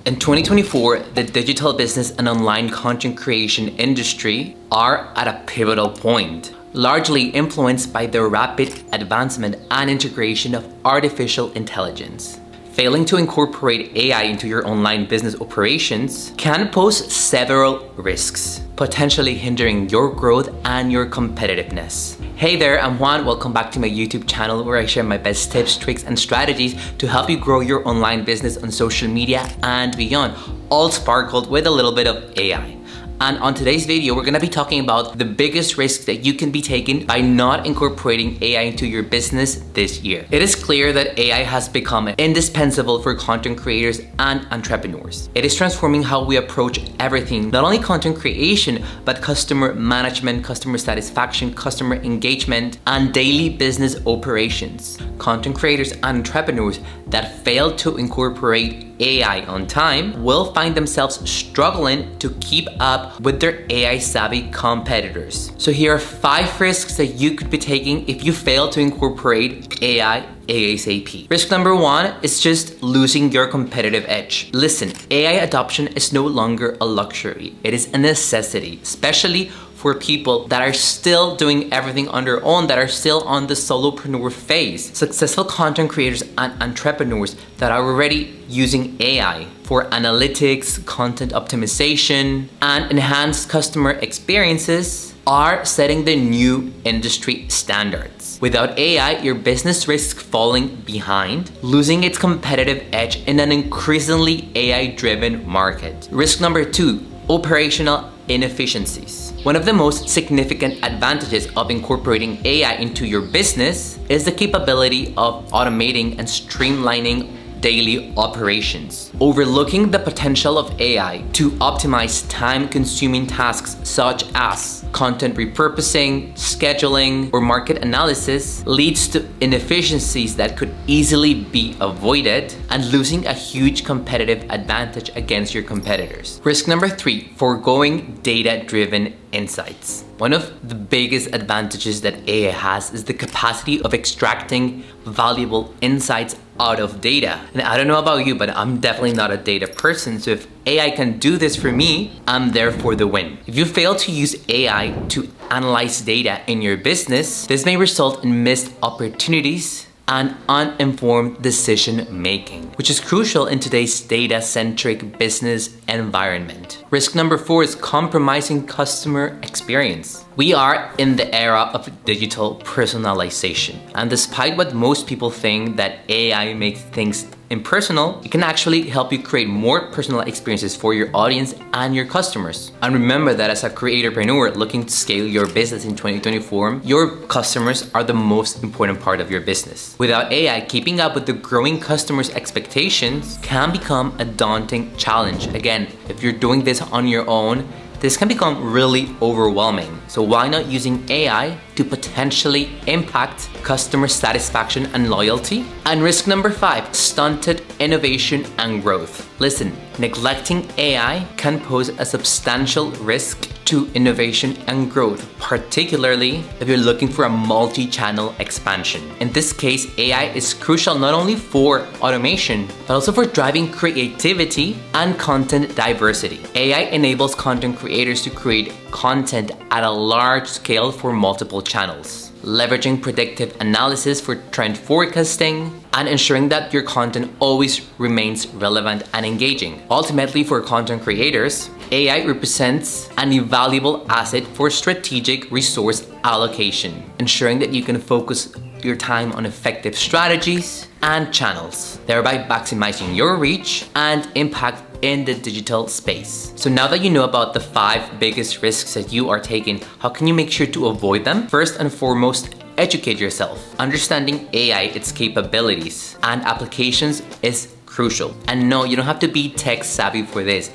In 2024, the digital business and online content creation industry are at a pivotal point, largely influenced by the rapid advancement and integration of artificial intelligence. Failing to incorporate AI into your online business operations can pose several risks, potentially hindering your growth and your competitiveness. Hey there, I'm Juan. Welcome back to my YouTube channel where I share my best tips, tricks, and strategies to help you grow your online business on social media and beyond, all sparkled with a little bit of AI. And on today's video, we're gonna be talking about the biggest risks that you can be taking by not incorporating AI into your business this year. It is clear that AI has become indispensable for content creators and entrepreneurs. It is transforming how we approach everything, not only content creation, but customer management, customer satisfaction, customer engagement, and daily business operations. Content creators and entrepreneurs that fail to incorporate AI on time will find themselves struggling to keep up with their AI savvy competitors. So here are 5 risks that you could be taking if you fail to incorporate AI ASAP. Risk number 1 is just losing your competitive edge. Listen, AI adoption is no longer a luxury. It is a necessity, especially for people that are still doing everything on their own, that are still on the solopreneur phase. Successful content creators and entrepreneurs that are already using AI for analytics, content optimization, and enhanced customer experiences are setting the new industry standards. Without AI, your business risks falling behind, losing its competitive edge in an increasingly AI-driven market. Risk number 2, operational inefficiencies. One of the most significant advantages of incorporating AI into your business is the capability of automating and streamlining daily operations. Overlooking the potential of AI to optimize time-consuming tasks such as content repurposing, scheduling, or market analysis leads to inefficiencies that could easily be avoided and losing a huge competitive advantage against your competitors. Risk number 3, foregoing data-driven insights. One of the biggest advantages that AI has is the capacity of extracting valuable insights out of data. And I don't know about you, but I'm definitely not a data person. So if AI can do this for me, I'm there for the win. If you fail to use AI to analyze data in your business, this may result in missed opportunities and uninformed decision making, which is crucial in today's data-centric business environment. Risk number 4 is compromising customer experience. We are in the era of digital personalization, and despite what most people think that AI makes things impersonal, it can actually help you create more personal experiences for your audience and your customers. And remember that as a creatorpreneur looking to scale your business in 2024, your customers are the most important part of your business. Without AI, keeping up with the growing customers' expectations can become a daunting challenge. Again, if you're doing this on your own, this can become really overwhelming. So why not using AI to potentially impact customer satisfaction and loyalty? And risk number 5, stunted innovation and growth. Listen, neglecting AI can pose a substantial risk to innovation and growth, particularly if you're looking for a multi-channel expansion. In this case, AI is crucial not only for automation, but also for driving creativity and content diversity. AI enables content creators to create content at a large scale for multiple channels, leveraging predictive analysis for trend forecasting and ensuring that your content always remains relevant and engaging. Ultimately, for content creators, AI represents an invaluable asset for strategic resource allocation, ensuring that you can focus your time on effective strategies and channels, thereby maximizing your reach and impact in the digital space. So now that you know about the 5 biggest risks that you are taking, how can you make sure to avoid them? First and foremost, educate yourself. Understanding AI, its capabilities and applications is crucial. And no, you don't have to be tech savvy for this.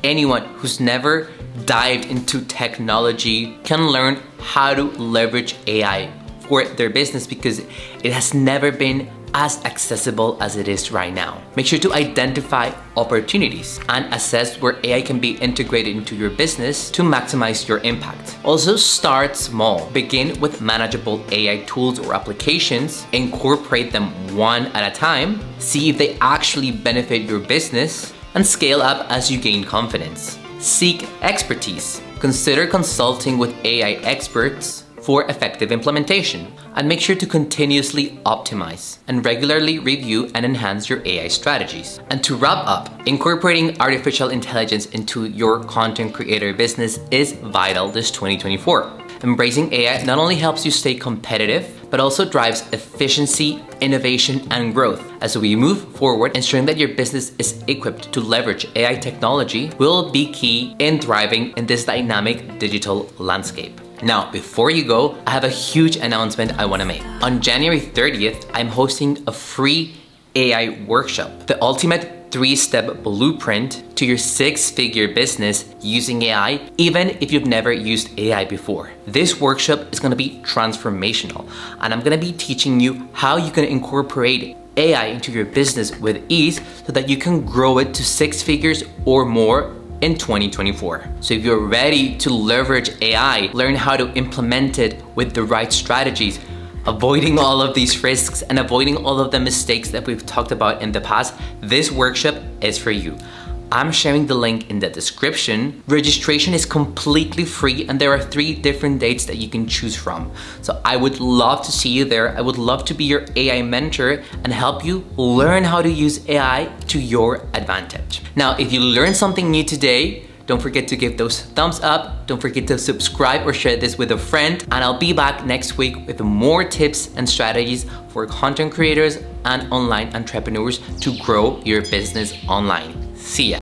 Anyone who's never dived into technology can learn how to leverage AI for their business because it has never been as accessible as it is right now. Make sure to identify opportunities and assess where AI can be integrated into your business to maximize your impact. Also, start small. Begin with manageable AI tools or applications, incorporate them one at a time, see if they actually benefit your business, and scale up as you gain confidence. Seek expertise. Consider consulting with AI experts for effective implementation, and make sure to continuously optimize and regularly review and enhance your AI strategies. And to wrap up, incorporating artificial intelligence into your content creator business is vital this 2024. Embracing AI not only helps you stay competitive, but also drives efficiency, innovation, and growth. As we move forward, ensuring that your business is equipped to leverage AI technology will be key in thriving in this dynamic digital landscape. Now, before you go, I have a huge announcement I want to make. On January 30th, I'm hosting a free AI workshop, the ultimate 3-step blueprint to your 6-figure business using AI, even if you've never used AI before. This workshop is going to be transformational, and I'm going to be teaching you how you can incorporate AI into your business with ease so that you can grow it to 6 figures or more in 2024. So if you're ready to leverage AI, learn how to implement it with the right strategies, avoiding all of these risks and avoiding all of the mistakes that we've talked about in the past, this workshop is for you. I'm sharing the link in the description. Registration is completely free, and there are 3 different dates that you can choose from. So I would love to see you there. I would love to be your AI mentor and help you learn how to use AI to your advantage. Now, if you learned something new today, don't forget to give those thumbs up. Don't forget to subscribe or share this with a friend. And I'll be back next week with more tips and strategies for content creators and online entrepreneurs to grow your business online. See ya.